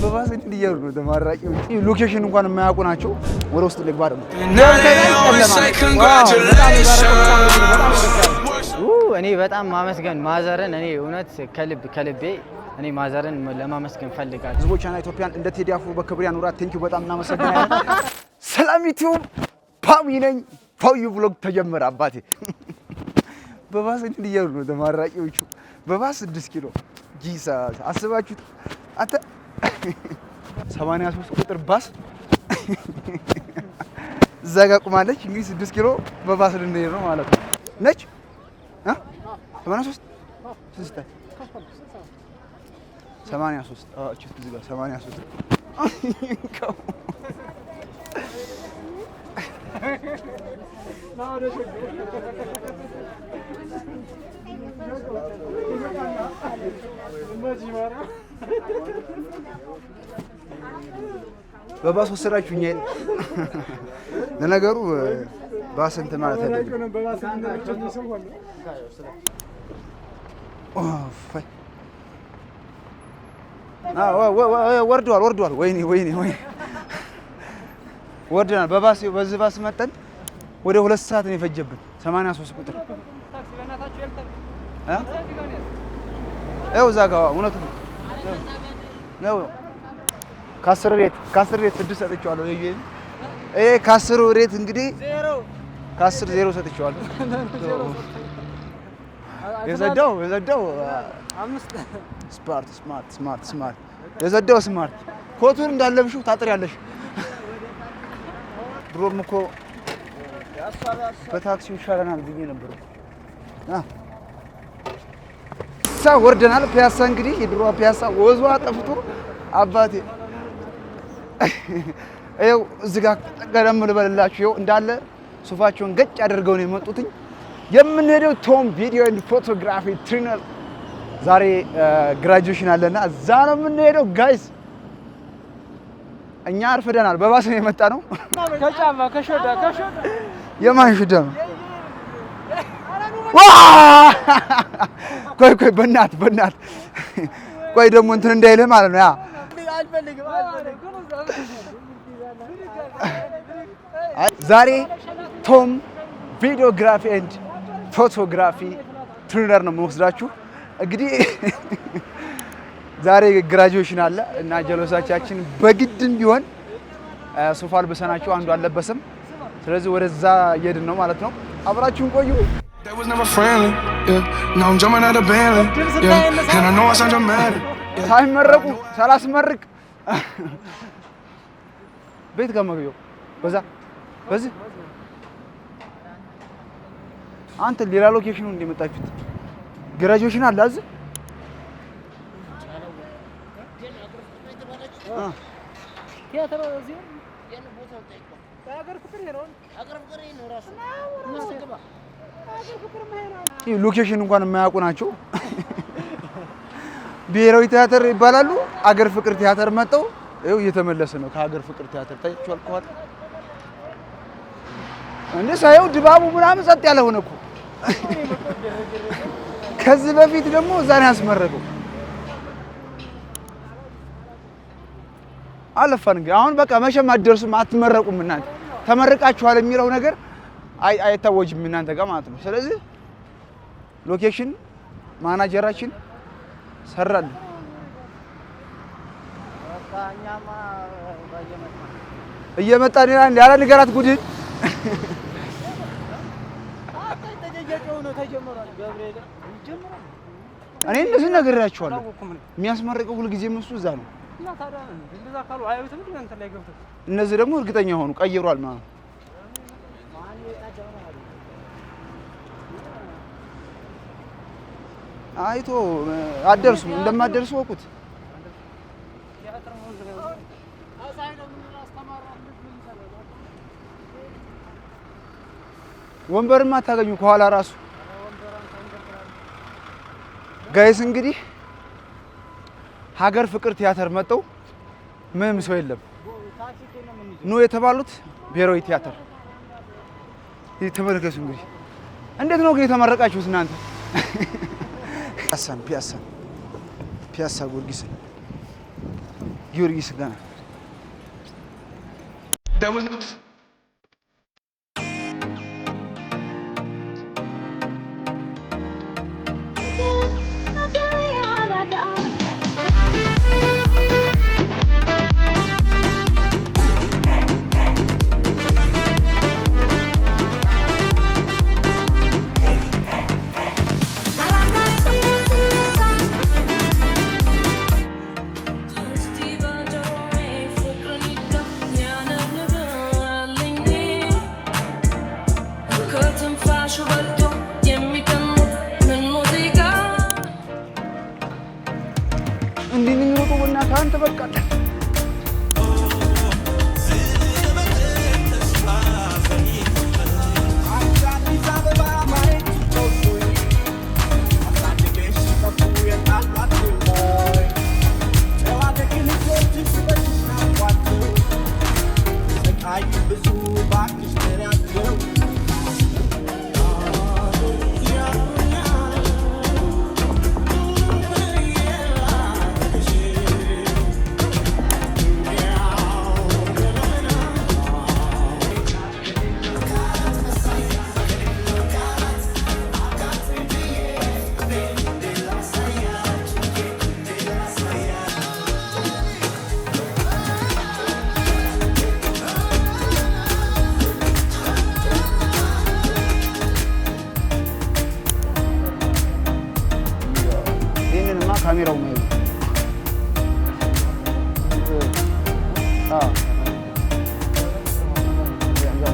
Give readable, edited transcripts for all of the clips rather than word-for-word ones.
በባስ እንዲየሩ ነው ተማራቂዎች። ሎኬሽን እንኳን የማያውቁ ናቸው። ወደ ውስጥ ልግባ ደግሞ እኔ በጣም ማመስገን ማዘርን እኔ እውነት ከልቤ እኔ ማዘርን ለማመስገን ፈልጋለሁ። ህዝቦችና ኢትዮጵያን እንደ ቴዲ አፍሮ በክብር ያኑራት። ቴንኪው በጣም እናመሰግናለን። ሰላም ዩቲዩብ ፓዊ ነኝ። ፓዊ ብሎግ ተጀመረ። አባቴ በባስ እንዲየሩ ነው ተማራቂዎቹ። በባስ 6 ኪሎ ጂሳስ አስባችሁት አንተ 83 ቁጥር ባስ እዛ ጋር ቆማለች። እንግዲህ 6 ኪሎ በባስ ልንሄድ ነው ማለት ነው። ነች 83 ስንት 83 እቺ እዚህ ጋር 83 በባስ ወሰዳችሁኝ። ለነገሩ ባስ እንትን ማለት አይደለም። ወርዷል። ወይኔ ወርደናል። በዚህ ባስ መጠን ወደ 2 ሰዓት ነው የፈጀብን። 83 ቁጥር እዛ ጋር እውነቱ ነው። ከ10 ሬት 6 ሰጥቼዋለሁ። ይሄ ከ10 ሬት እንግዲህ ከ10 0 ሰጥቼዋለሁ። የዘዳው ስማርት የዘዳው ስማርት ኮቱን እንዳለብሽው ታጥሪያለሽ። ድሮም እኮ በታክሲው ይሻለናል ብዬ ነበር። ወርደናል። ፒያሳ እንግዲህ የድሮ ፒያሳ ወዟ ጠፍቶ አባቴ ይኸው እዚህ ጋር ቀደም ልበልላችሁ። ይኸው እንዳለ ሱፋቸውን ገጭ አድርገው ነው የመጡትኝ። የምንሄደው ቶም ቪዲዮ ኤንድ ፎቶግራፊ ትሬነር ዛሬ ግራጁዌሽን አለና እዛ ነው የምንሄደው ጋይስ። እኛ አርፍደናል። በባስ ነው የመጣ ነው። ከጫማ ከሾዳ የማን ሾዳ ነው? ቆይ በእናት ቆይ ደግሞ እንትን እንዳይልህ ማለት ነው። ያ ዛሬ ቶም ቪዲዮግራፊ ኤንድ ፎቶግራፊ ትሬነር ነው የምወስዳችሁ። እንግዲህ ዛሬ ግራጁዌሽን አለ እና ጀሎሳቻችን በግድም ቢሆን ሱፍ አልበሰናቸው አንዱ አልለበሰም። ስለዚህ ወደዛ እየሄድን ነው ማለት ነው። አብራችሁን ቆዩ። ሳይመረቁ ሳላስመርቅ ቤት ጋር መግቢያው በዚህ አንተ ሌላ ሎኬሽኑ እንደመጣችሁት ግራጁዌሽን አለ እዚህ ሎኬሽን እንኳን የማያውቁ ናቸው። ብሔራዊ ቲያትር ይባላሉ። አገር ፍቅር ቲያትር መጣው ይኸው እየተመለሰ ነው። ከሀገር ፍቅር ቲያትር ታይቷል። ከኋላ እንደ ሳይው ድባቡ ምናምን ጸጥ ያለ ሆነ እኮ። ከዚህ በፊት ደግሞ እዛ ነው ያስመረቀው። አለፋን እንግዲህ አሁን በቃ መቼም አትደርሱም፣ አትመረቁም። እናንተ ተመርቃችኋል የሚለው ነገር አይታወጅም እናንተ ጋር ማለት ነው። ስለዚህ ሎኬሽን ማናጀራችን ሰራል። እየመጣን ያለ ንገራት ጉድን እኔ እንደዚህ ነግሬያቸዋለሁ። የሚያስመርቀው ሁሉ ጊዜ እሱ እዛ ነው። እነዚህ ደግሞ እርግጠኛ ሆኑ ቀይሯል ማለት ነው። አይቶ አደርሱም እንደማደርሱ ወቁት። ወንበርማ አታገኙ ከኋላ ራሱ ጋይስ። እንግዲህ ሀገር ፍቅር ቲያትር መጣው ምንም ሰው የለም። ኑ የተባሉት ብሔራዊ ቲያትር ተመልከቱ። እንግዲህ እንዴት ነው ግን የተመረቃችሁት እናንተ? ፒያሳ ፒያሳ ጊዮርጊስ ገና እንዴት ነው የሚሮጠው? በእናትህ አንተ በቃ ካሜራው ነው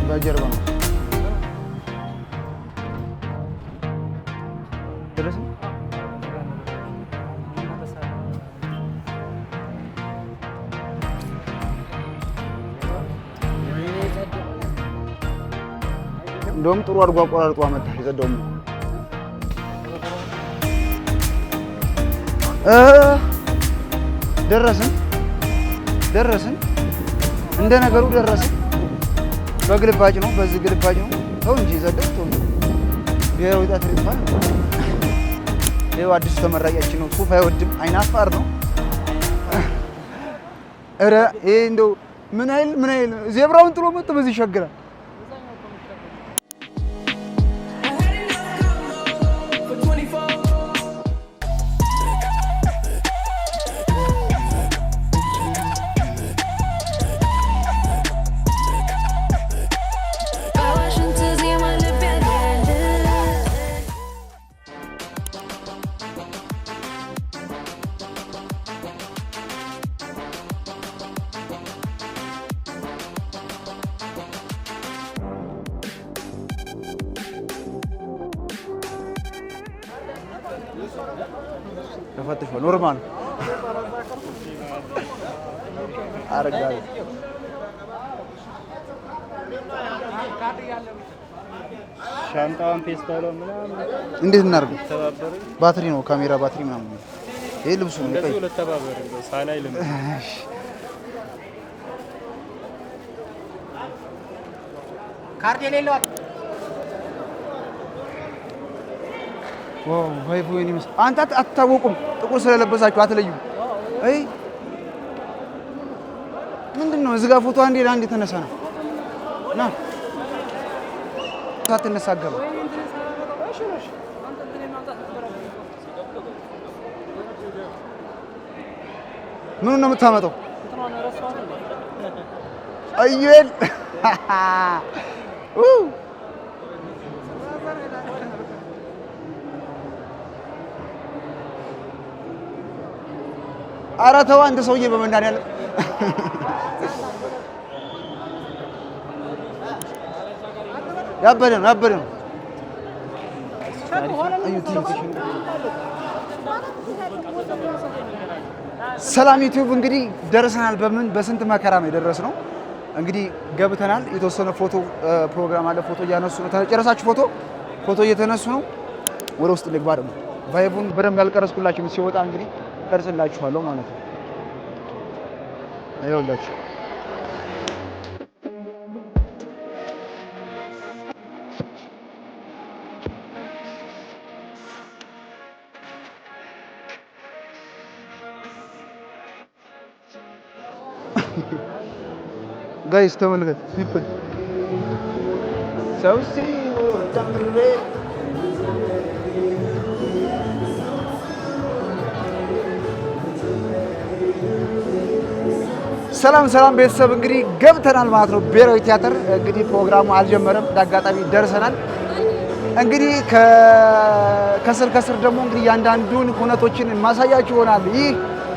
በጀርባ ነው ድረስ እንደውም ጥሩ አድርጎ አቆራርጦ አመጣ የጸዳውም ደረስን እንደ ነገሩ ደረስን። በግልባጭ ነው በዚህ ግልባጭ ነው። ተው እንጂ ዘደው ተው ብሔራዊ ቲያትር ይባል። ይኸው አዲሱ ተመራቂያችን ነው። ሱፍ አይወድም፣ አይናፋር ነው። ኧረ ይሄ እንደው ምን አይል ዜብራውን ጥሎ መጥቶ በዚህ ይሸግራል። ተፈትሾ ኖርማል አረጋል ሻንጣውን ፌስታሎ ምናምን እንዴት እናርግ? ባትሪ ነው ካሜራ ባትሪ ምናምን ይሄ ልብሱ ነው። እንደዚህ ለተባበር ሳላይ ለምን ካርድ የሌለው ዋው ቫይቡ ይኒስ አንተ አትታወቁም። ጥቁር ስለለበሳችሁ አትለዩም። አይ ምንድነው እዚህ ጋር ፎቶ አንዴ ለአንዴ ተነሳ ነው ና ሳትነሳ ገባ። ምኑን ነው የምታመጣው? አየል ኧረ ተው አንተ ሰውዬ በመድኃኒዓለም ያበደ ነው። ሰላም ዩቲዩብ እንግዲህ ደርሰናል። በስንት መከራ ነው የደረስነው። እንግዲህ ገብተናል። የተወሰነ ፎቶ ፕሮግራም አለ። ፎቶ እያነሱ ነው። ተጨረሳችሁ? ፎቶ እየተነሱ ነው። ወደ ውስጥ ልግባ። ደግሞ ቫይቡን በደንብ ያልቀረስኩላችሁ ሲወጣ እንግዲህ ቀርጽላችኋለሁ ማለት ነው። አይወላችሁ ጋይስ ተመልከት ፒፕል ሰው ሲወጣ ሰላም ሰላም ቤተሰብ እንግዲህ ገብተናል ማለት ነው። ብሔራዊ ቲያትር እንግዲህ ፕሮግራሙ አልጀመረም፣ እንዳጋጣሚ ደርሰናል። እንግዲህ ከስር ደግሞ እንግዲህ ያንዳንዱን ሁነቶችን ማሳያችሁ ይሆናል። ይህ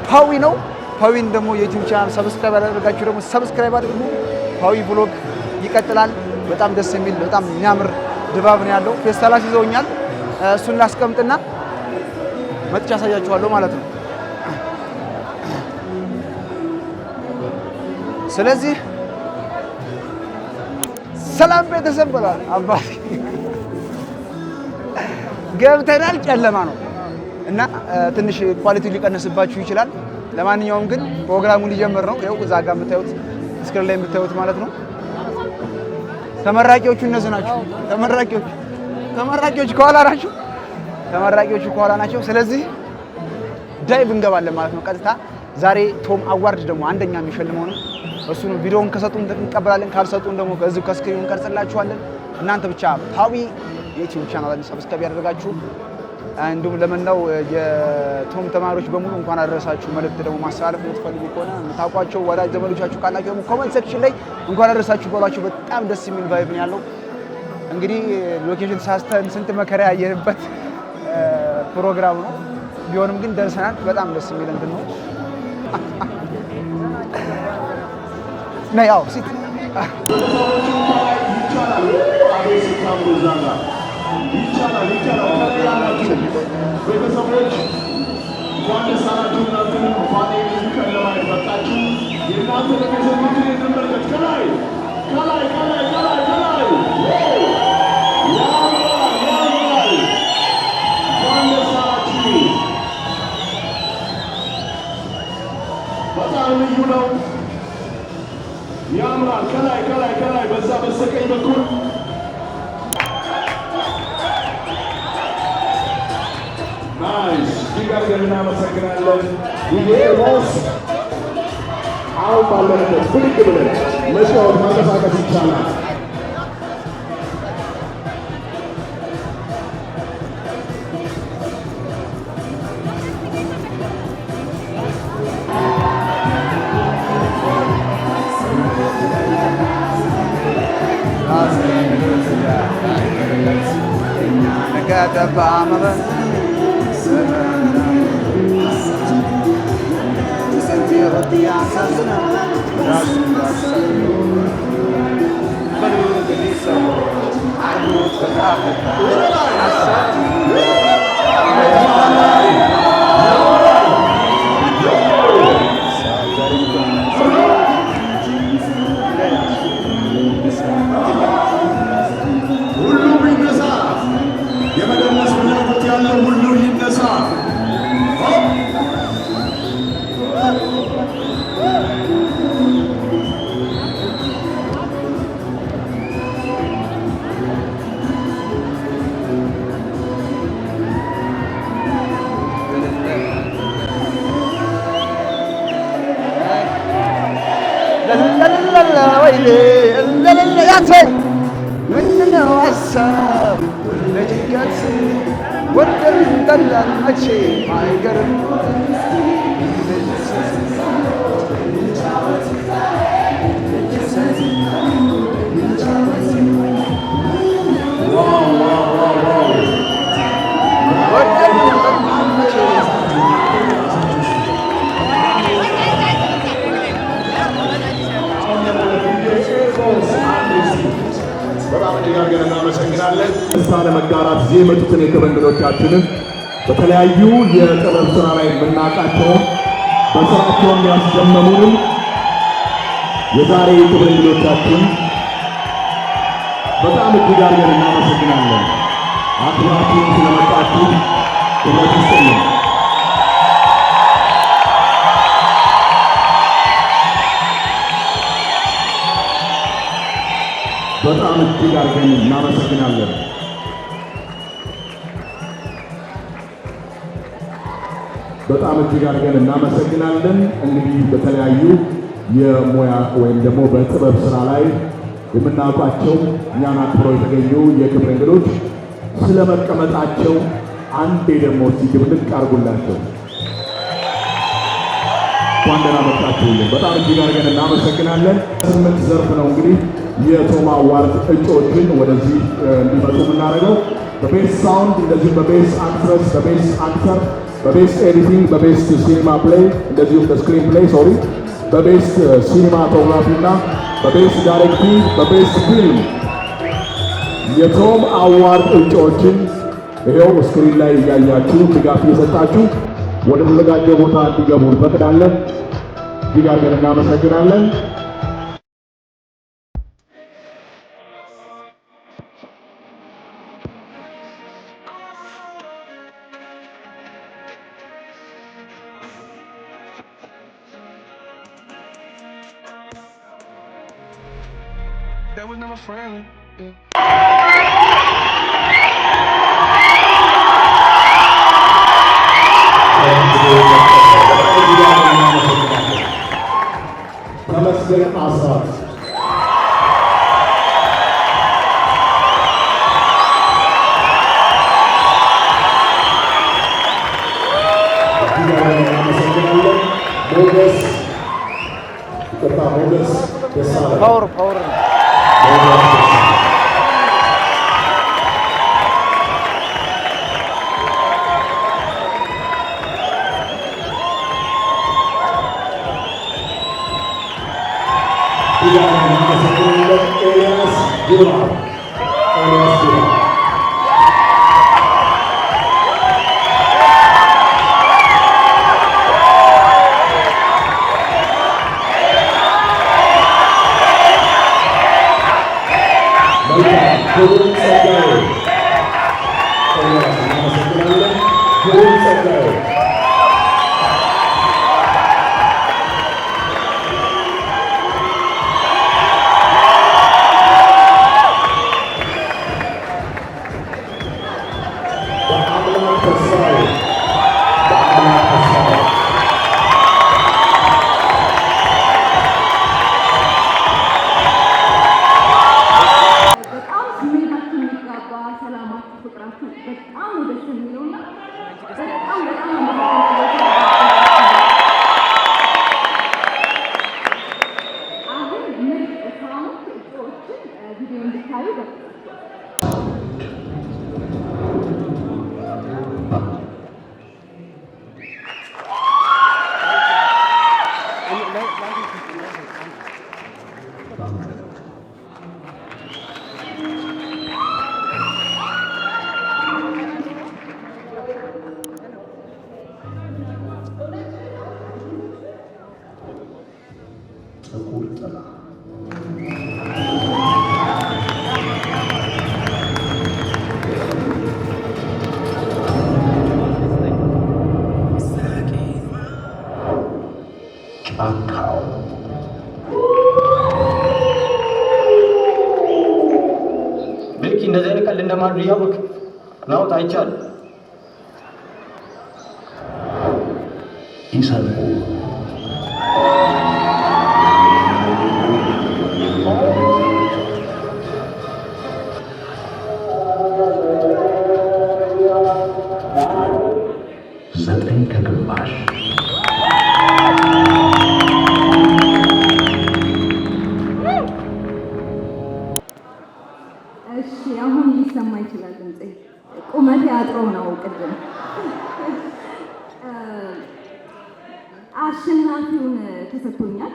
ፓዊ ነው። ፓዊን ደግሞ የዩቲዩብ ቻናል ሰብስክራይብ ያደረጋችሁ ደግሞ ሰብስክራይብ አድርጉ። ፓዊ ብሎግ ይቀጥላል። በጣም ደስ የሚል በጣም የሚያምር ድባብ ነው ያለው። ፌስታላስ ይዘውኛል። እሱን ላስቀምጥና መጥቻ ያሳያችኋለሁ ማለት ነው። ስለዚህ ሰላም ቤተሰብ ብሏል አባቴ። ገብተናል። ጨለማ ነው እና ትንሽ ኳሊቲ ሊቀንስባችሁ ይችላል። ለማንኛውም ግን ፕሮግራሙ ሊጀምር ነው። ይኸው እዛ ጋር የምታዩት ስክሪን ላይ የምታዩት ማለት ነው። ተመራቂዎቹ እነዚህ ናቸው። ተመራቂዎቹ ከኋላ ናቸው። ተመራቂዎቹ ከኋላ ናቸው። ስለዚህ ዳይቭ እንገባለን ማለት ነው ቀጥታ። ዛሬ ቶም አዋርድ ደግሞ አንደኛ የሚሸልመው ነው። እሱን ቪዲዮውን ከሰጡን እንቀበላለን፣ ካልሰጡን ደግሞ ከዚህ ከስክሪኑ እንቀርጽላችኋለን። እናንተ ብቻ ፓዊ የዩቲዩብ ቻናልን ሰብስክራይብ ያደረጋችሁ እንዲሁም ለመናው የቶም ተማሪዎች በሙሉ እንኳን አደረሳችሁ። መልእክት ደግሞ ማስተላለፍ የምትፈልጉ ከሆነ የምታውቋቸው ወዳጅ ዘመዶቻችሁ ካላችሁ ደግሞ ኮሜንት ሴክሽን ላይ እንኳን አደረሳችሁ በሏቸው። በጣም ደስ የሚል ቫይብ ነው ያለው። እንግዲህ ሎኬሽን ተሳስተን ስንት መከራ ያየንበት ፕሮግራም ነው። ቢሆንም ግን ደርሰናል። በጣም ደስ የሚል እንትን ነው። ያው ሲት በጣም ልዩ ነው። ያምራል። ከላይ በዛ በስተቀኝ በኩል ናይስ ዲጋርገን እናመሰግናለን። ዲጌሞስ አሁን ባለንበት ብድግ ብለን መጫወት መንቀሳቀስ ይቻላል። ሁሉም ይነሳ። የመደነስ ፍላጎት ያለው ሁሉ ይነሳ። ምንድነው ሀሳብ ለጭንቀት ወደን ጠላን መቼ አይገርም። በጣም እጅግ እናመሰግናለን። ደስታ ለመጋራት እዚህ የመጡትን የክብር እንግዶቻችንን በተለያዩ የጥበብ ስራ ላይ የምናውቃቸውን በስራቸውን ያስደመሙንን የዛሬ የክብር እንግዶቻችን በጣም እጅግ አድርገን እናመሰግናለን። አክብራችሁን ስለመጣችሁ ክብረት ይስጥልን። በጣም እጅግ አድርገን እናመሰግናለን። በጣም እጅግ አድርገን እናመሰግናለን። እንግዲህ በተለያዩ የሙያ ወይም ደግሞ በጥበብ ስራ ላይ የምናውቃቸው እኛን አክብረው የተገኙ የክብር እንግዶች ስለ መቀመጣቸው አንዴ ደግሞ ድብልቅ አድርጉላቸው። እንኳን ደህና መጣችሁልን። በጣም እጅግ አድርገን እናመሰግናለን። 8 ዘርፍ ነው እንግዲህ የቶም አዋርድ እጩዎችን ወደዚህ እንዲመጡ የምናደርገው በቤስት ሳውንድ፣ እንደዚሁም በቤስት አክትረስ፣ በቤስት አክተር፣ በቤስት ኤዲቲንግ፣ በቤስት ሲኒማ ፕሌይ እንደዚሁም በስክሪን ፕሌይ ሶሪ፣ በቤስት ሲኒማቶግራፊ እና በቤስት ዳይሬክቲንግ፣ በቤስት ፊልም የቶም አዋርድ እጩዎችን ይኸው ስክሪን ላይ እያያችሁ ድጋፍ እየሰጣችሁ ወደ ተዘጋጀው ቦታ እንዲገቡ እንፈቅዳለን። እጅግ አድርገን እናመሰግናለን። That was never friendly. ተመስገን አስራት እናመሰግናለን። ሞገስ ይቅርታ፣ ሞገስ ደሳለኝ ፓወር ኤልያስ ጅራ ክቡር ጸጋዬ እናመሰግናለን። ክቡር ጸጋዬ በአምላክ ተስፋዬ በአምላክ ተስፋዬ ሰላማችሁ፣ ፍቅራችሁ በጣም ነው ደስ የሚለውና አሁን ምርጥ ሳውንድ እጩዎችን ቪዲዮ እንድታዩ ጥቁር ጥላ ጫካው ልክ እንደዚህ አይነት ቀልድ እንደማድረግ እያወቅህ ናውጥ አይቻልም። ኢሰንቆ ዘጠኝ ከግማሽ እሺ፣ አሁን ሊሰማ ይችላል ድምጼ። ቁመቴ አጥሮ ነው ቅድም። አሸናፊውን ተሰጥቶኛል።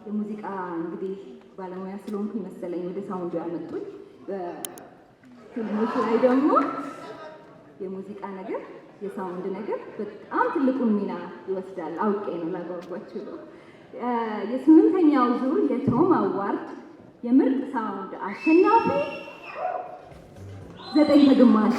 የሙዚቃ እንግዲህ ባለሙያ ስለሆንኩ መሰለኝ ወደ ሳውንዱ ያመጡኝ። በፊልሞች ላይ ደግሞ የሙዚቃ ነገር የሳውንድ ነገር በጣም ትልቁን ሚና ይወስዳል። አውቄ ነው ላጓጓችሁ ነው። የ8ኛው ዙር የቶም አዋርድ የምርጥ ሳውንድ አሸናፊ 9 ከግማሽ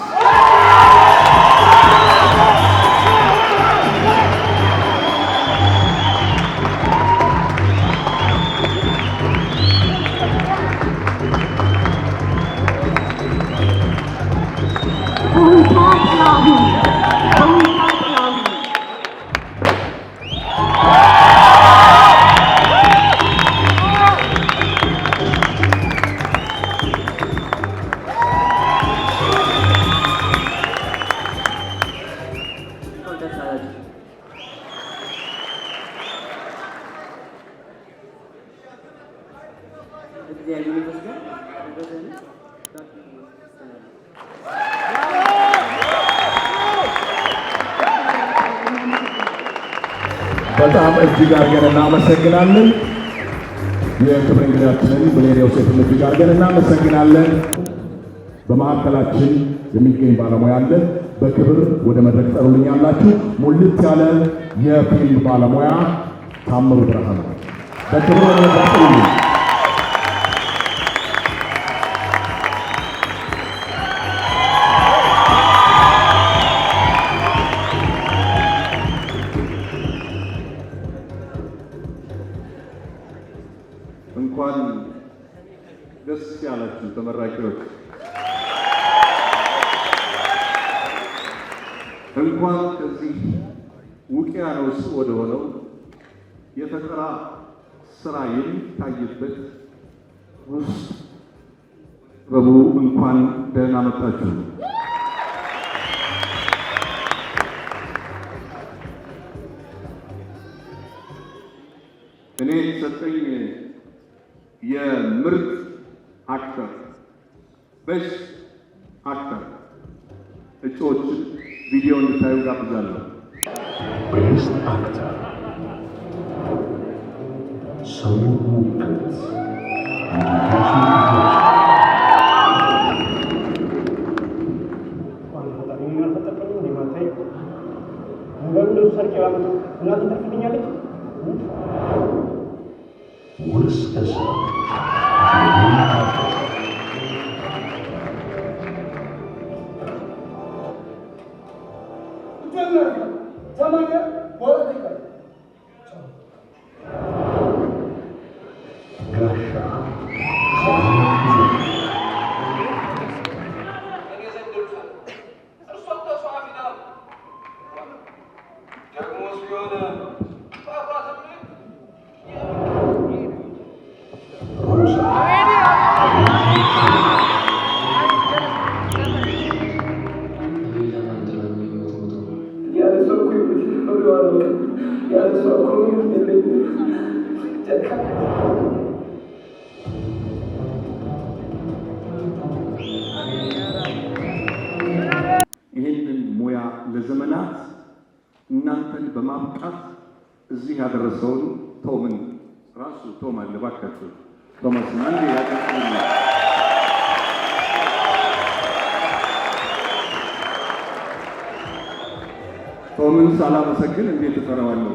በጣም እጅግ አድርገን እናመሰግናለን። የክብር እንግዳችንን ብሌን ዮሴፍን እጅግ አድርገን እናመሰግናለን። በመካከላችን የሚገኝ ባለሙያ አለ። በክብር ወደ መድረክ ጠሩልኛላችሁ። ሙልት ያለ የፊልም ባለሙያ ታምሩ ብርሃኑ በክብር ወደ መድረክ ጠሩልኝ። እንኳን ደስ ያላችሁ ተመራቂዎች፣ እንኳን ከዚህ ውቅያኖስ ወደ ሆነው የፈጠራ ስራ የሚታይበት ውስጥ ጥበቡ እንኳን ደህና መጣችሁ። እኔ የተሰጠኝ የምርጥ አክተር ቤስት አክተር እጩዎችን ቪዲዮ እንድታዩ ጋብዛለሁ። ቤስት አክተር ሰው ሙቀት ይህንን ሙያ ለዘመናት እናንተን በማብቃት እዚህ ያደረሰውን ቶምን ራሱ ቶም አለ ባካችሁ ቶማስ አንዴ ያቀርብልኝ። ቶምን ሳላመሰግን እንዴት እጠራዋለሁ?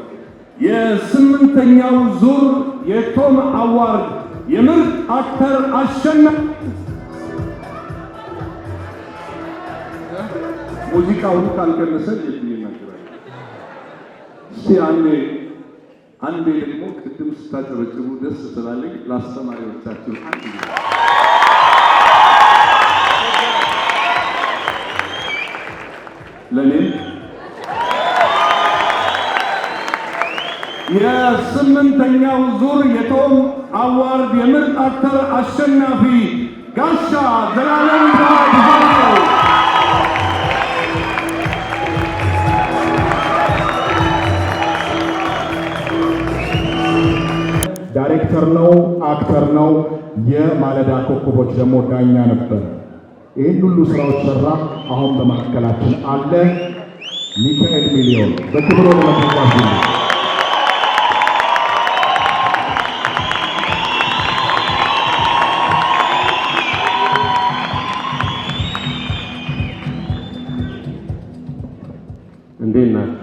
የስምንተኛው ዙር የቶም አዋርድ የምርጥ አክተር አሸናፊ ሙዚቃውን ካልቀነሰ እንዴት ይናገራል? እስቲ አንዴ ደግሞ ቅድም ስታጨበጭቡ ደስ ስላለኝ ለአስተማሪዎቻችሁ አንድ ለኔ የስምንተኛው ዙር የቶም አዋርድ የምርጥ አክተር አሸናፊ ጋሻ ዘላለም ብርሃኑ ዳይሬክተር ነው፣ አክተር ነው። የማለዳ ኮከቦች ደግሞ ዳኛ ነበር። ይህን ሁሉ ስራዎች ሰራ። አሁን በመካከላችን አለ። ሚካኤል ሚሊዮን በክብር ወደ መድረክ ይሉ። እንዴት ናችሁ?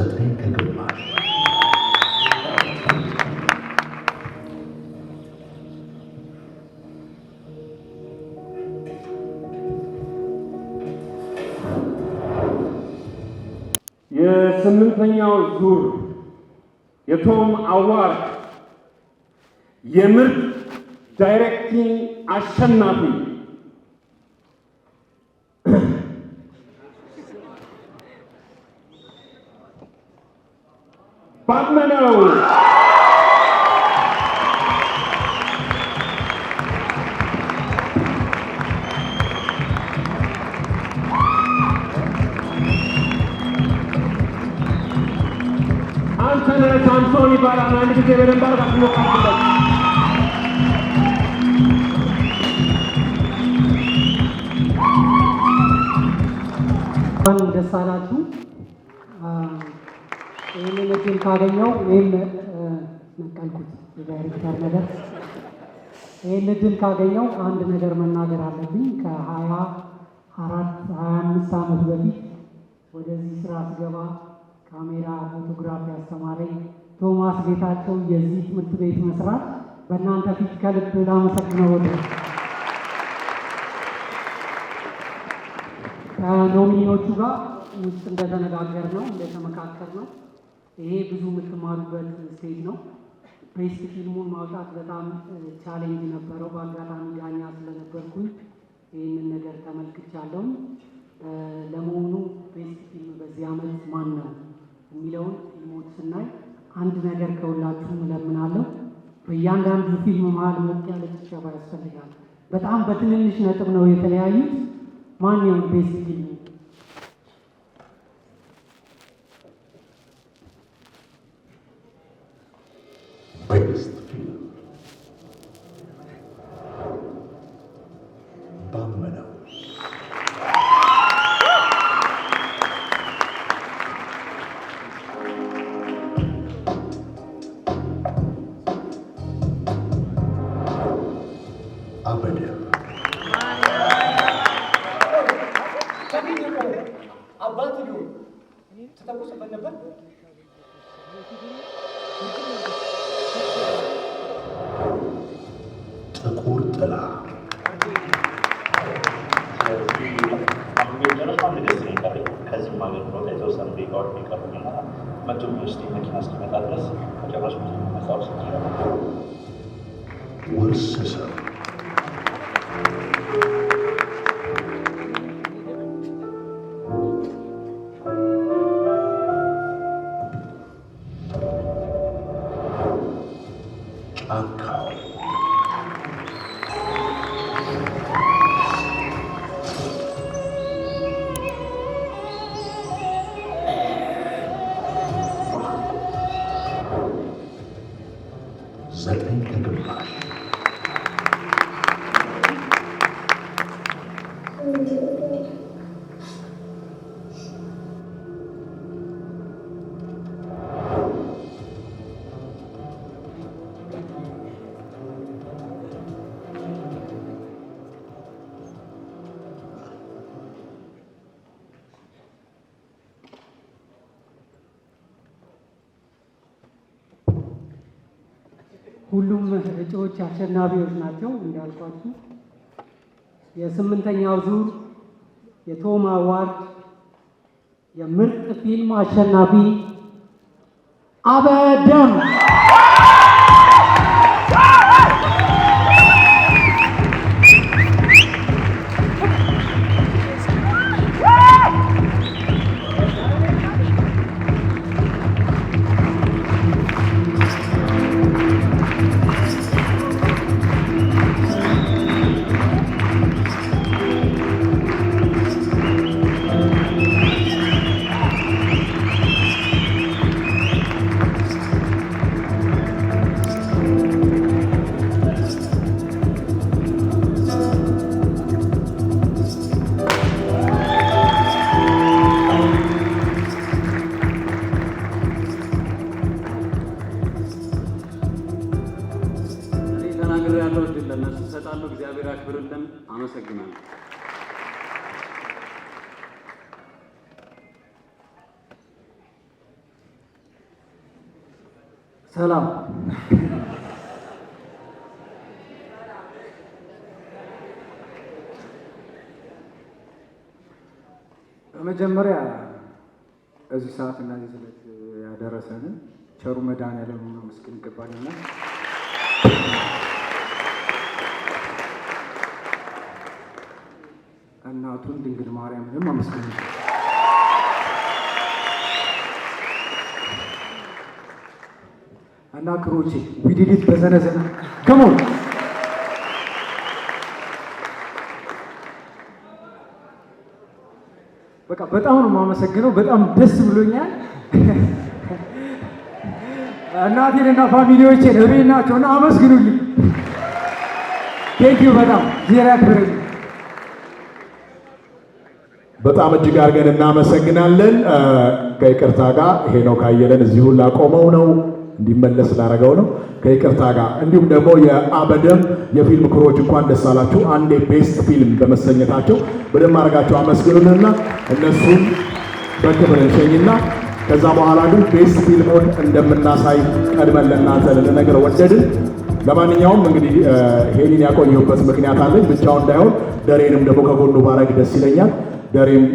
9 ከግማሽ የስምንተኛው ዙር የቶም አዋርድ የምርጥ ዳይሬክቲንግ አሸናፊ ባመነው አንተነህ ሳምሶን ይባላል። አንድ ጊዜ በደንብ አድርጋችሁ ሞክሩለት። እንኳን ደስ አላችሁ። ይህንን እድል ካገኘው ወይም ነቀልኩት የዳይሬክተር ነገር ይህን እድል ካገኘው አንድ ነገር መናገር አለብኝ። ከ24-25 ዓመት በፊት ወደዚህ ስራ ስገባ ካሜራ ፎቶግራፊ ያስተማረኝ ቶማስ ጌታቸው የዚህ ትምህርት ቤት መስራት በእናንተ ፊት ከልብ ላመሰግነው ወደ ከኖሚኒዎቹ ጋር ውስጥ እንደተነጋገር ነው እንደተመካከር ነው። ይሄ ብዙ የምትማሩበት ስቴጅ ነው። ቤስት ፊልሙን ማውጣት በጣም ቻሌንጅ ነበረው። በአጋጣሚ ዳኛ ስለነበርኩኝ ይህንን ነገር ተመልክቻለሁ። ለመሆኑ ቤስት ፊልም በዚህ ዓመት ማን ነው የሚለውን ፊልሞች ስናይ አንድ ነገር ከሁላችሁም እለምናለሁ። በእያንዳንዱ ፊልም መሀል ሞቅ ያለ ጭብጨባ ያስፈልጋል። በጣም በትንንሽ ነጥብ ነው የተለያዩት። ማን ነው ቤስት ፊልም? ቤስት ፊልም ባመነው አበደ አባት ሊሆን ተተኩስበት ነበር። ጥቁር ጥላ ከዚህም አገልግሎት የተወሰኑ ደቂቃዎች ቢቀሩኝና መቶ ዩኒቨርሲቲ መኪና እስኪመጣ ድረስ ከጨረሱ መጽሐፍ ይችላል። ውርስ ሰው ጫካው ዘጠኝ ከግማሽ ሁሉም እጩዎች አሸናፊዎች ናቸው። እንዳልኳችሁ የስምንተኛው ዙር የቶም አዋርድ የምርጥ ፊልም አሸናፊ አበደም ያለው እድል ለእነሱ እሰጣለሁ። እግዚአብሔር ያክብርልን። አመሰግናለሁ። ሰላም በመጀመሪያ እዚህ ሰዓት እና እዚህ ዕለት ያደረሰንን ቸሩ መድኃኔዓለም ማመስገን ይገባልና እናቱን ድንግል ማርያምንም ማመስገን እና ክሮቼ ዊዲዲት በዘነዘና ከሞን በቃ በጣም ነው የማመሰግነው። በጣም ደስ ብሎኛል። እናቴንና ፋሚሊዎቼን እቤት ናቸው እና አመስግኑልኝ። ቴንኪው በጣም ዜራ ያክብረኝ። በጣም እጅግ አድርገን እናመሰግናለን። ከይቅርታ ጋር ሄኖክ አየለን እዚሁ ላቆመው ነው እንዲመለስ ላደረገው ነው ከይቅርታ ጋር። እንዲሁም ደግሞ የአበደም የፊልም ክሮች እንኳን ደስ አላችሁ። አንዴ ቤስት ፊልም በመሰኘታቸው በደንብ አድርጋቸው አመስግኑንና እነሱን በክብር እንሸኝና ከዛ በኋላ ግን ቤስት ፊልሙን እንደምናሳይ ቀድመን ለእናንተ ልንነግር ወደድን። ለማንኛውም እንግዲህ ሄሊን ያቆየሁበት ምክንያት አለኝ። ብቻውን እንዳይሆን ደሬንም ደግሞ ከጎኑ ባረግ ደስ ይለኛል። ደሬም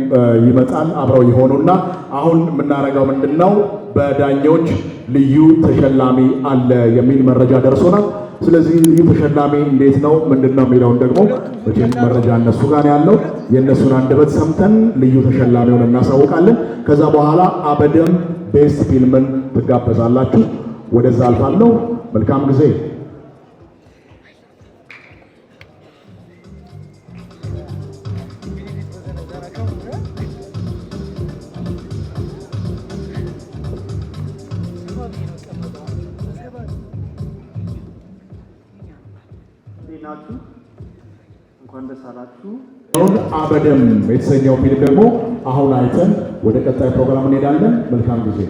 ይመጣል አብረው ይሆኑና አሁን የምናደርገው ምንድነው? በዳኞች ልዩ ተሸላሚ አለ የሚል መረጃ ደርሶናል። ስለዚህ ልዩ ተሸላሚ እንዴት ነው ምንድነው የሚለውን ደግሞ መቼም መረጃ እነሱ ጋር ያለው የእነሱን አንደበት ሰምተን ልዩ ተሸላሚውን እናሳውቃለን። ከዛ በኋላ አበደም ቤስት ፊልምን ትጋበዛላችሁ። ወደዛ አልፋለሁ። መልካም ጊዜ። እንኳን ደስ አላችሁ። አበደም የተሰኘው ፊልም ደግሞ አሁን አይተን ወደ ቀጣይ ፕሮግራም እንሄዳለን። መልካም ጊዜ።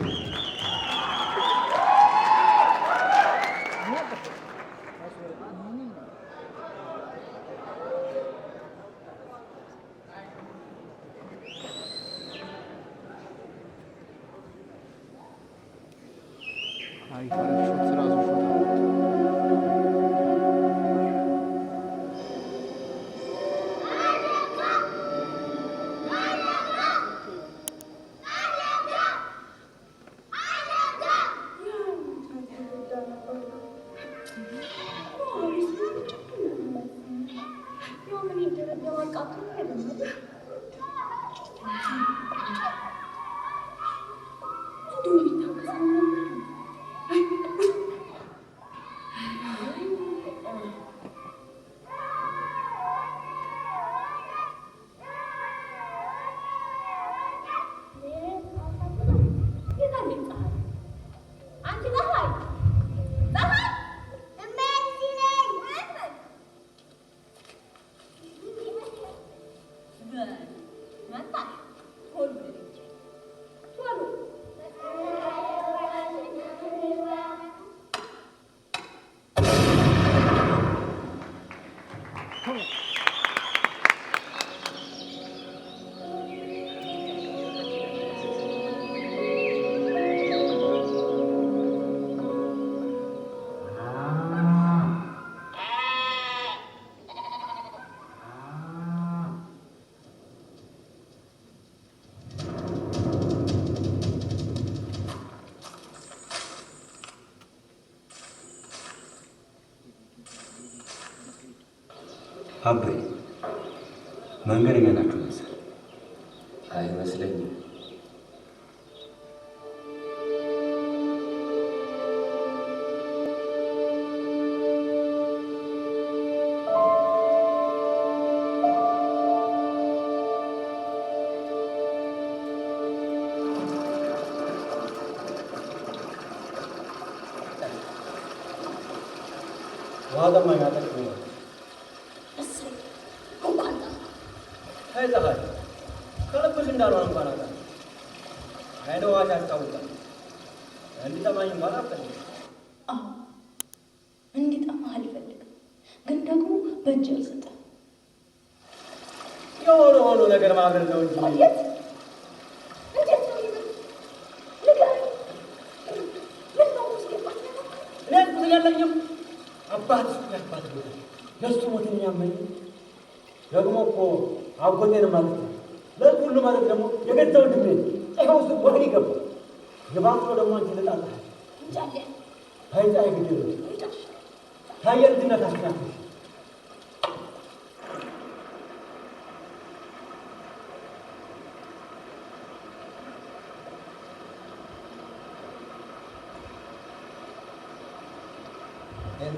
አበይ መንገደኛ ናችሁ መሰል? አይመስለኝም። እንዲጠማህ አልፈልግም፣ ግን ደግሞ በእጅ አልሰጠህም። የሆነ ሆኖ ነገር ማብረድ ነው እንጂ እንዴት ነው ንገረኝ። ምን ነው ውስጥ የለኝም። አባት ያባት ለሱ ሞት የሚያመኝ ደግሞ እኮ አጎቴን ማለት ነው። ለሱ ሁሉ ማለት ደግሞ የገዛ ወንድሜ ይኸው እሱ ወህኒ ገባ። የባንኮ ደግሞ አንቺ ልጣጣ ሀይጣ ይግድ ታየ ልጅነት አስናት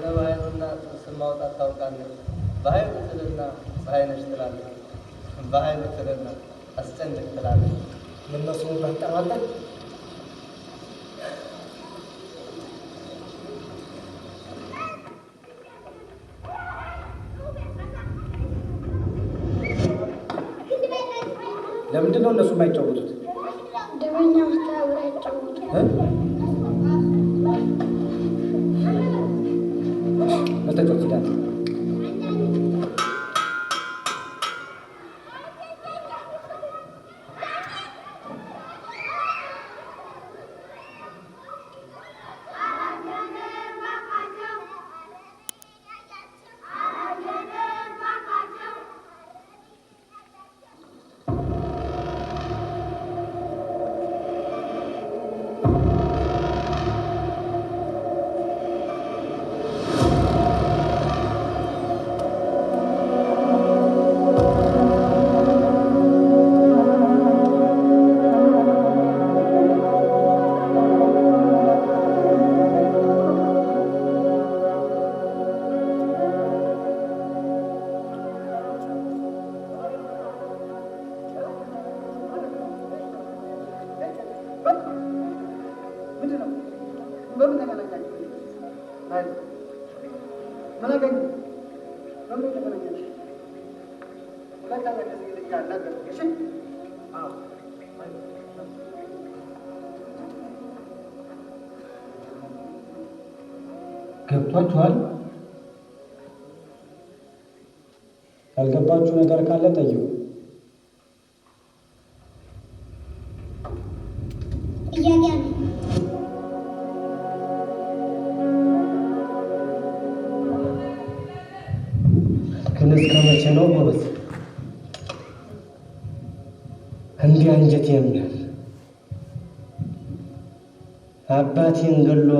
በኃይሉና ስም ማውጣት ታውቃለህ። በኃይሉ ትልና ፀሐይ ነሽ ትላለህ። በኃይሉ ትልና አስጨንቅ ትላለህ። እነሱ ባጠራጠር ለምንድን ነው እነሱ የማይጫወቱት? ደበኛ ማስተባበር አይጫወቱም። መተጫወት ይላል። ገብቷችኋል? ያልገባችሁ ነገር ካለ ጠይቁ። ግን እስከ መቼ ነው ጎበዝ እንዲህ አንጀት የሚያል አባቴን ገሎ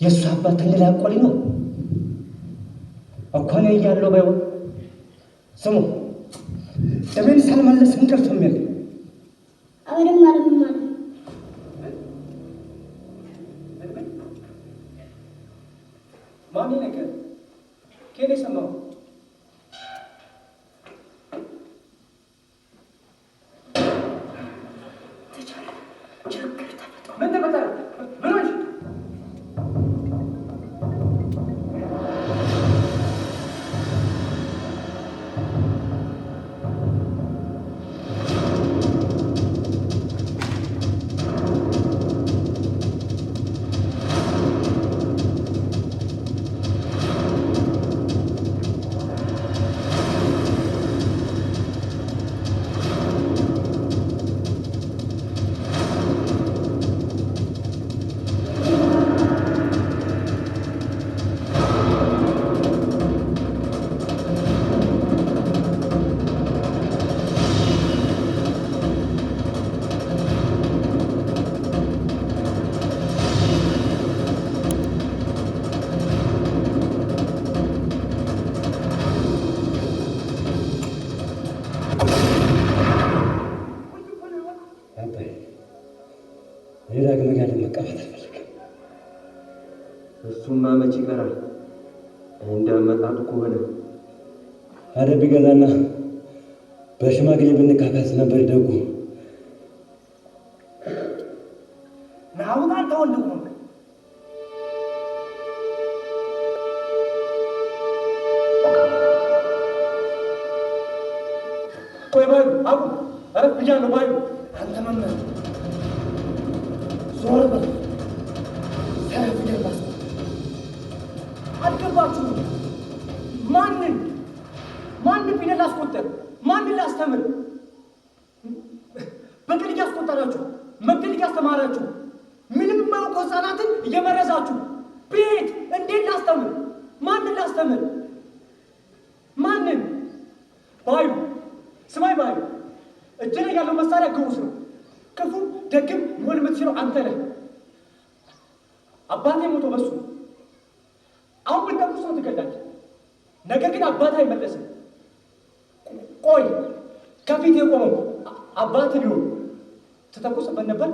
የእሱ አባት እንግላቆሊ ነው እኮ ነው እያለው ባይሆን ስሙ ደሜን ሳልመለስ እንቅልፍ የሚል አሁንም አልምም አለ ማን ነገር ከኔ ሰማው ምን ተፈጠረ? ምን ሆንሽ? እሱማ መች ይቀራል እንዳመጣጡ ከሆነ አረ ቢገዛና በሽማግሌ ብንካካስ ነበር ደጉ። ናውጣ አንተ ወንድሙ ቆይ ባይ አቡ አረ ብጃለሁ ባይ አንተ መምህር ዞር በል ሰረፍ ደባስ አልገባችሁ? ማንን ፊደል አስቆጠር? ማንን ላስተምር? በቅል እያስቆጠራችሁ መቅል እያስተማራችሁ ምንም የማያውቁ ህፃናትን እየመረዛችሁ ቤት እንዴት ላስተምር? ማንን ላስተምር? ማንን? ባዩ ስማይ ባዩ እጅ ላይ ያለው መሳሪያ ግዑዝ ነው። ክፉ ደግም መሆን የምትችለው አንተ ነህ። አባቴ ሞቶ በሱ አሁን ብትተኩስ ሰው ትገላለህ። ነገር ግን አባት አይመለስም። ቆይ ከፊት የቆመው አባት ቢሆን ትተኩስበት ነበር?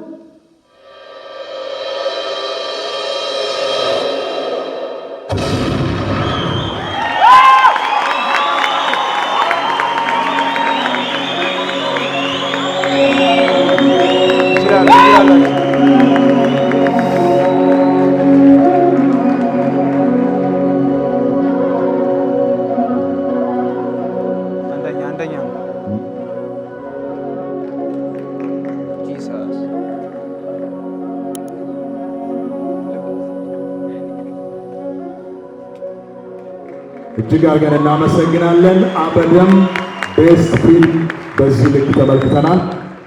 እጅግ አድርገን እናመሰግናለን። አበደም ቤስት ፊልም በዚህ ልክ ተመልክተናል።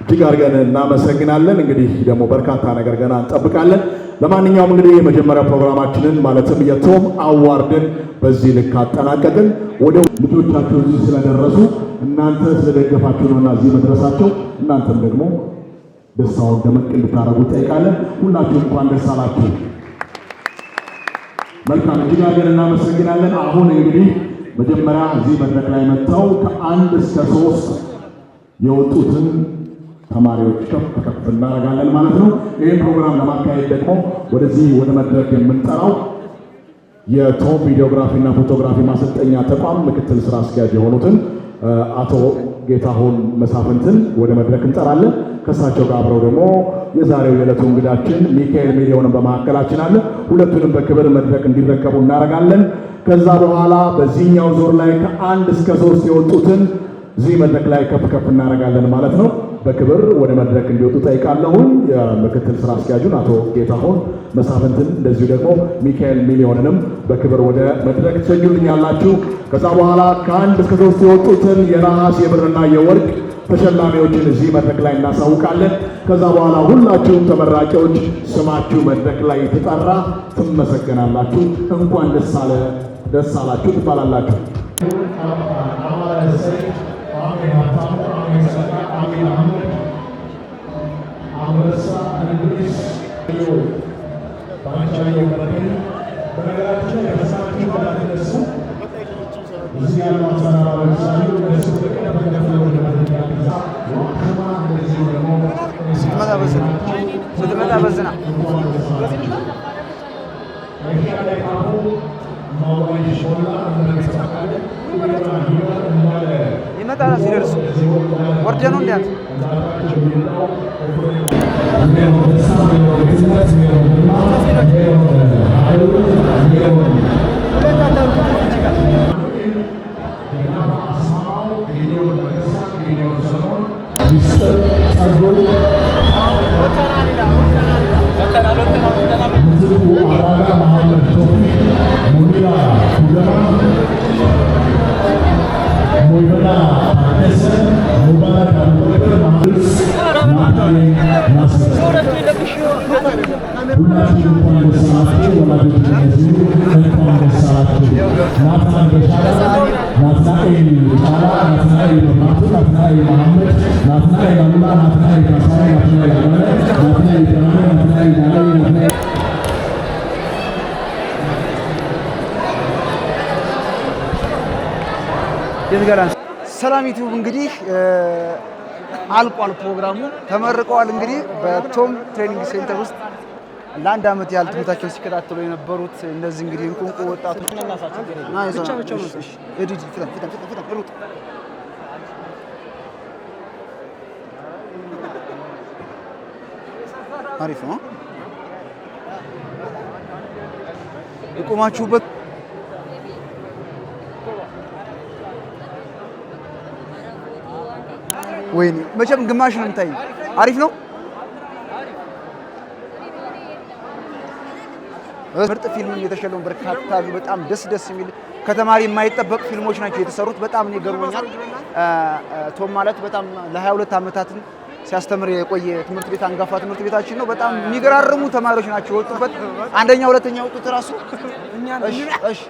እጅግ አድርገን እናመሰግናለን። እንግዲህ ደግሞ በርካታ ነገር ገና እንጠብቃለን። ለማንኛውም እንግዲህ የመጀመሪያው ፕሮግራማችንን ማለትም የቶም አዋርድን በዚህ ልክ አጠናቀቅን። ወደ ልጆቻቸው እዚህ ስለደረሱ እናንተ ስለደገፋችሁ ነውና እዚህ መድረሳቸው እናንተም ደግሞ ደስታውን ደመቅ እንድታረጉ ጠይቃለን። ሁላችሁም እንኳን ደስ አላችሁ። መልካም እጅግ አድርገን እናመሰግናለን። አሁን እንግዲህ መጀመሪያ እዚህ መድረክ ላይ መጥተው ከ1 እስከ 3 የወጡትን ተማሪዎች ከፍ እናደርጋለን ማለት ነው። ይህን ፕሮግራም ለማካሄድ ደግሞ ወደዚህ ወደ መድረክ የምንጠራው የቶም ቪዲዮግራፊ እና ፎቶግራፊ ማሰልጠኛ ተቋም ምክትል ስራ አስኪያጅ የሆኑትን አቶ ጌታሁን መሳፍንትን ወደ መድረክ እንጠራለን። ከእሳቸው ጋር አብረው ደግሞ የዛሬው የዕለቱ እንግዳችን ሚካኤል ሚሊዮንን በመካከላችን አለ። ሁለቱንም በክብር መድረክ እንዲረከቡ እናደርጋለን። ከዛ በኋላ በዚህኛው ዞር ላይ ከ1 እስከ 3 የወጡትን እዚህ መድረክ ላይ ከፍ እናደርጋለን ማለት ነው። በክብር ወደ መድረክ እንዲወጡ ጠይቃለሁኝ። የምክትል ስራ አስኪያጁን አቶ ጌታሁን መሳፍንትን እንደዚሁ ደግሞ ሚካኤል ሚሊዮንንም በክብር ወደ መድረክ ትሸኙልኛላችሁ። ከዛ በኋላ ከ1 እስከ 3 የወጡትን የነሐስ የብርና የወርቅ ተሸላሚዎችን እዚህ መድረክ ላይ እናሳውቃለን። ከዛ በኋላ ሁላችሁም ተመራቂዎች ስማችሁ መድረክ ላይ ተጠራ ትመሰገናላችሁ። እንኳን ደስ አላችሁ ትባላላችሁ። ስትመጣ በዝና ይመጣል። ሲደርሱ ወርደ ነው እንዴ? ሰላም ዩቲዩብ እንግዲህ አልቋል። ፕሮግራሙ ተመርቀዋል። እንግዲህ በቶም ትሬኒንግ ሴንተር ውስጥ ለአንድ ዓመት ያህል ትምህርታቸውን ሲከታተሉ የነበሩት እነዚህ እንግዲህ እንቁ ወጣቶች አሪፍ ነው የቆማችሁበት። ወይኔ መቼም ግማሽ ነው የምታይ። አሪፍ ነው። ምርጥ ፊልም የተሸለሙ በርካታ አሉ። በጣም ደስ የሚል ከተማሪ የማይጠበቅ ፊልሞች ናቸው የተሰሩት። በጣም ነው ገርሞኛል። ቶም ማለት በጣም ለ22 ዓመታትን ሲያስተምር የቆየ ትምህርት ቤት አንጋፋ ትምህርት ቤታችን ነው። በጣም የሚገራርሙ ተማሪዎች ናቸው የወጡበት። አንደኛ ሁለተኛ የወጡት ራሱ እሺ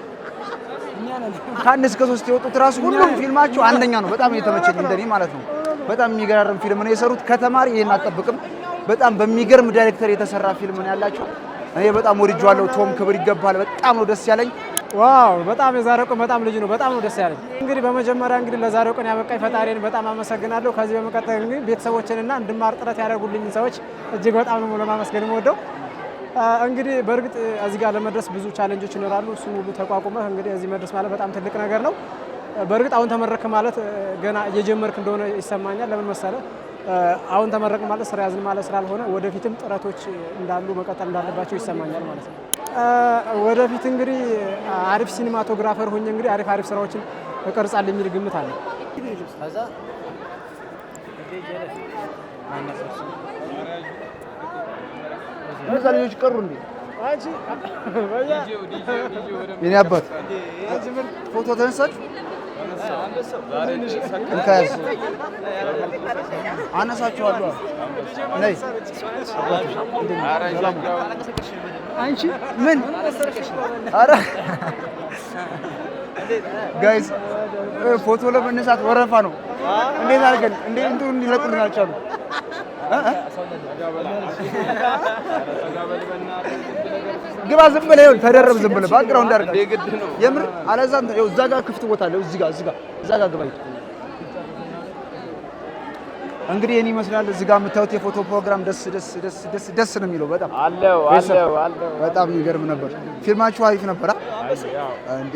ከአንድ እስከ 3 የወጡት ራሱ ሁሉም ፊልማቸው አንደኛ ነው። በጣም የተመቸኝ እንደኔ ማለት ነው። በጣም የሚገራርም ፊልም ነው የሰሩት። ከተማሪ ይሄን አጠብቅም። በጣም በሚገርም ዳይሬክተር የተሰራ ፊልም ነው ያላቸው። እኔ በጣም ወድጄዋለሁ። ቶም ክብር ይገባል። በጣም ነው ደስ ያለኝ። ዋው በጣም የዛሬው ቀን በጣም ልዩ ነው። በጣም ነው ደስ ያለኝ። እንግዲህ በመጀመሪያ እንግዲህ ለዛሬው ቀን ያበቃኝ ፈጣሪን በጣም አመሰግናለሁ። ከዚህ በመቀጠል እንግዲህ ቤተሰቦችንና እንድማር ጥረት ያደረጉልኝ ሰዎች እጅግ በጣም ነው ለማመስገን የምወደው። እንግዲህ በእርግጥ እዚህ ጋር ለመድረስ ብዙ ቻሌንጆች ይኖራሉ። እሱን ሁሉ ተቋቁመህ እንግዲህ እዚህ መድረስ ማለት በጣም ትልቅ ነገር ነው። በእርግጥ አሁን ተመረክ ማለት ገና እየጀመርክ እንደሆነ ይሰማኛል። ለምን መሰለህ? አሁን ተመረቅ ማለት ስራ ያዝን ማለት ስላልሆነ ወደፊትም ጥረቶች እንዳሉ መቀጠል እንዳለባቸው ይሰማኛል ማለት ነው። ወደፊት እንግዲህ አሪፍ ሲኒማቶግራፈር ሆኜ እንግዲህ አሪፍ ስራዎችን እቀርጻለሁ የሚል ግምት አለ። ልጆች ቀሩ እንዴ? የኔ አባት ፎቶ ተነሳችሁ? እንካያዝ አነሳችኋለሁ። ነይ አንቺ ምን? ኧረ ጋይስ ፎቶ ለመነሳት ወረፋ ነው። እንዴት አድርገን እንትኑ እንዲለቁልን አልቻሉ። ግባ ዝም ብለህ ይኸውልህ፣ ተደረብ ዝም ብለህ ባክግራውንድ አድርጋለሁ። የምር አለዛም ይኸው እዛ ጋር ክፍት ቦታ አለ። እዛ ጋር ግባ። እንግዲህ እኔ ይመስላል እዚህ ጋር የምታዩት የፎቶ ፕሮግራም ደስ ነው የሚለው። በጣም አለው በጣም የሚገርም ነበር። ፊልማችሁ አሪፍ ነበር እንዴ?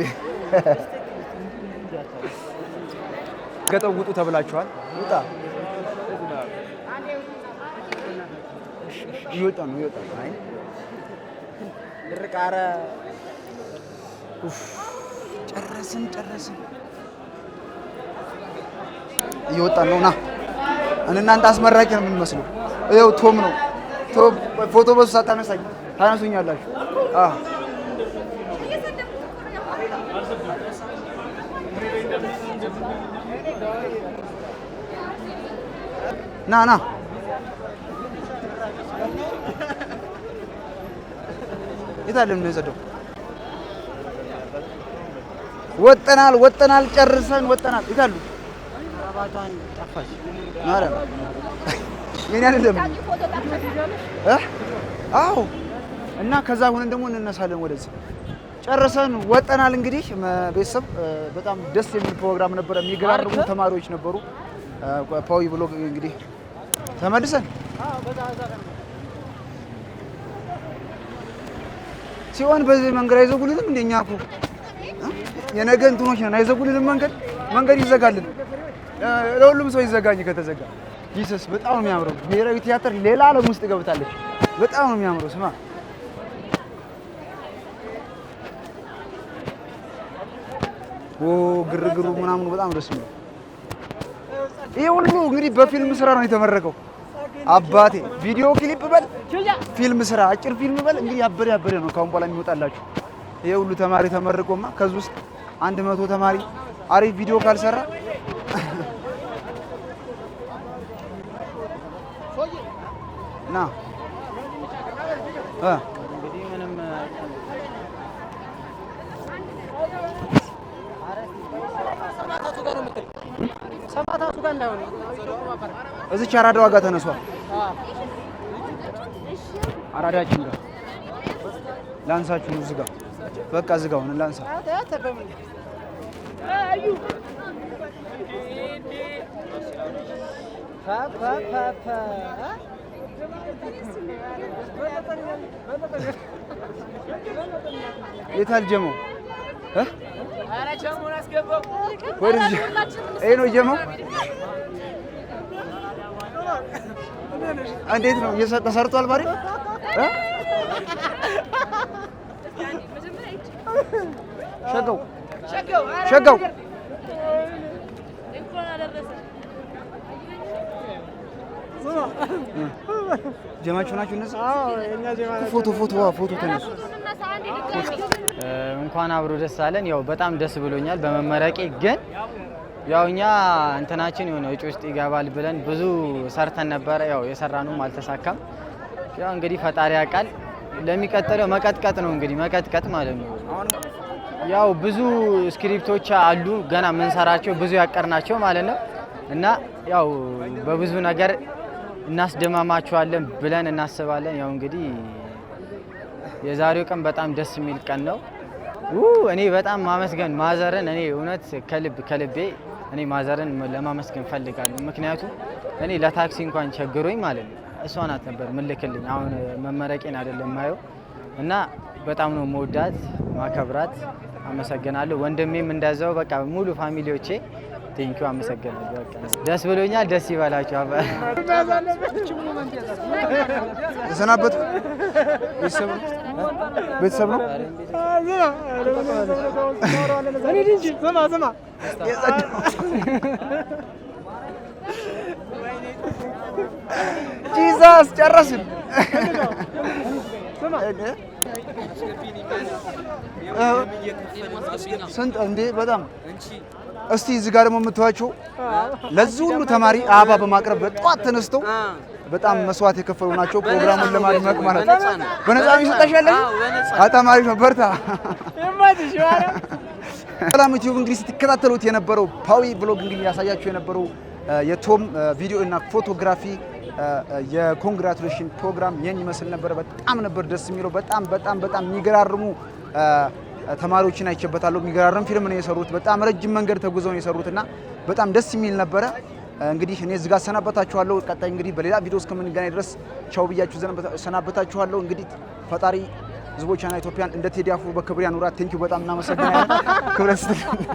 ገጠው ውጡ ተብላችኋል። ውጣ ይወጣ ነው። አይ ድርቃረ ጨረስን እየወጣን ነው። ና እናንተ አስመራቂ ነው የምንመስለው። ይኸው ቶም ነው። ፎቶ በሱ ሳታነሳኝ ታነሱኛላችሁ። ና የታለም ነው የጸደው? ወጠናል ጨርሰን ወጠናል። የታሉ? አባቷን ጠፋች። ማረም የኔ አይደለም። አዎ። እና ከዛ ሆነን ደግሞ እንነሳለን ወደዚህ። ጨርሰን ወጠናል። እንግዲህ ቤተሰብ በጣም ደስ የሚል ፕሮግራም ነበረ። የሚገራርሙ ተማሪዎች ነበሩ። ፓዊ ብሎግ እንግዲህ ተመልሰን ሲሆን በዚህ መንገድ አይዘጉልንም። እንደኛ እኮ የነገ እንትኖች ነን። አይዘጉልንም። መንገድ ይዘጋልን። ለሁሉም ሰው ይዘጋኝ ከተዘጋ ጂሰስ በጣም ነው የሚያምረው። ብሔራዊ ቲያትር ሌላ ዓለም ውስጥ ገብታለች። በጣም ነው የሚያምረው። ስማ ግርግሩ ምናምኑ በጣም ደስ የሚለው። ይሄ ሁሉ እንግዲህ በፊልም ስራ ነው የተመረቀው። አባቴ ቪዲዮ ክሊፕ በል ፊልም ስራ አጭር ፊልም በል እንግዲህ ያበደ ነው ካሁን በኋላ የሚወጣላችሁ። ይሄ ሁሉ ተማሪ ተመርቆማ ከዚህ ውስጥ 100 ተማሪ አሪፍ ቪዲዮ ካልሰራ ና እንግዲህ ምንም ሰማታቱ ጋር እንዳይሆን እዚች አራዳዋ ጋር ተነሷል። አራዳችን ጋር ላንሳችሁ እዚህ ጋር በቃ እዚህ ጋር ሆነን ላንሳ። የታል ጀመው? ወደዚህ ይሄ ነው ጀመው። እንዴት ነው ተሰርቷል? ባሪ ሸጋው ጀማችሁ ናችሁ እነዚህ? ፎቶ ተነሱ። እንኳን አብሮ ደስ አለን። ያው በጣም ደስ ብሎኛል በመመረቄ። ግን ያው እኛ እንትናችን የሆነ እጩ ውስጥ ይገባል ብለን ብዙ ሰርተን ነበረ። ያው የሰራነውም አልተሳካም። ያው እንግዲህ ፈጣሪ ያውቃል። ለሚቀጥለው መቀጥቀጥ ነው እንግዲህ መቀጥቀጥ ማለት ነው። ያው ብዙ ስክሪፕቶች አሉ ገና የምንሰራቸው ብዙ ያቀርናቸው ማለት ነው እና ያው በብዙ ነገር እናስደማማቸዋለን ብለን እናስባለን። ያው እንግዲህ የዛሬው ቀን በጣም ደስ የሚል ቀን ነው። እኔ በጣም ማመስገን ማዘርን እኔ እውነት ከልቤ እኔ ማዘርን ለማመስገን ፈልጋለሁ። ምክንያቱም እኔ ለታክሲ እንኳን ቸግሮኝ ማለት ነው እሷ ናት ነበር ምልክልኝ። አሁን መመረቄን አይደለም ማየው እና በጣም ነው መወዳት ማከብራት። አመሰግናለሁ። ወንድሜም እንደዛው በቃ ሙሉ ፋሚሊዎቼ ቴንኪው አመሰግናለሁ። በቃ ደስ ብሎኛል። ደስ ይበላችሁ። ተሰናበቱ። ቤተሰብ ነው ጂዛስ ጨረስን። ስንት እንዴ በጣም እስቲ እዚህ ጋር ደግሞ የምትዋቸው ለዚህ ሁሉ ተማሪ አበባ በማቅረብ በጧት ተነስተው በጣም መስዋዕት የከፈሉ ናቸው። ፕሮግራሙን ለማድመቅ ማለት ነው። በነፃ ይሰጣሻለሽ ተማሪ ነው። በርታ። ሰላም ዩቲዩብ እንግዲህ ስትከታተሉት የነበረው ፓዊ ብሎግ እንግዲህ ያሳያችሁ የነበረው የቶም ቪዲዮ እና ፎቶግራፊ የኮንግራቹሌሽን ፕሮግራም ይህን ይመስል ነበር። በጣም ነበር ደስ የሚለው። በጣም የሚገራርሙ ተማሪዎችን አይቼበታለሁ። የሚገራርም ፊልም ነው የሰሩት። በጣም ረጅም መንገድ ተጉዘው ነው የሰሩትና በጣም ደስ የሚል ነበረ። እንግዲህ እኔ እዚህ ጋር ሰናበታችኋለሁ። ቀጣይ እንግዲህ በሌላ ቪዲዮ እስከምንገናኝ ድረስ ቻው ብያችሁ ሰናበታችኋለሁ። እንግዲህ ፈጣሪ ህዝቦቿና ኢትዮጵያን እንደ ቴዲ አፍሮ በክብር ያኑራት። ቴንኪው በጣም እናመሰግናለን። ክብረት